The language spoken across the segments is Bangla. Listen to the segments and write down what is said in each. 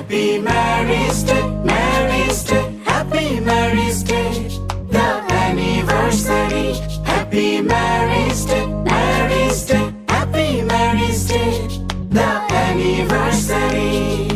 Happy Mary's Day, Mary's Day, Happy Mary's Day, the anniversary. Happy Mary's Day, Mary's Day, Happy Mary's Day, the anniversary.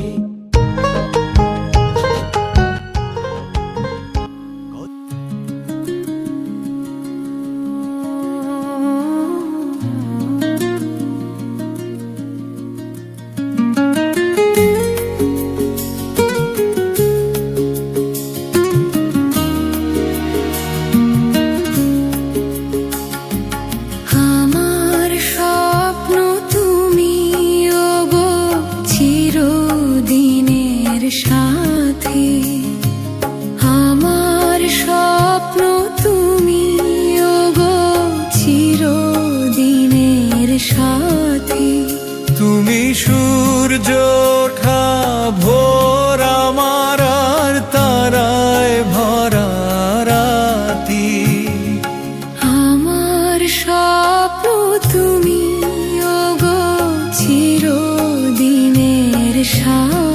সাথী আমার স্বপ্ন তুমি ওগো চিরদিনের সাথী তুমি সূর্য ওঠা ভোর আমার আর তারায় ভরা রাতি আমার স্বপ্ন তুমি ওগো চিরদিনের সাথী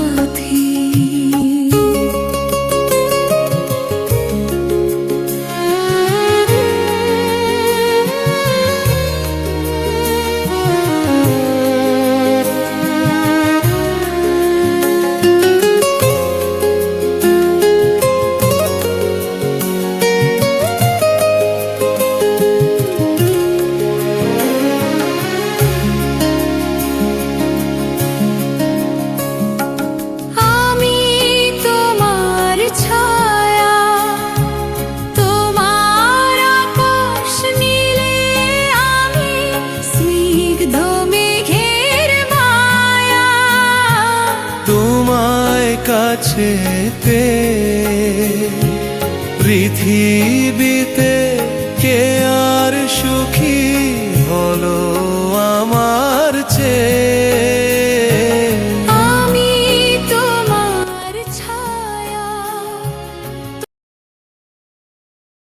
কাছে পৃথিবীতে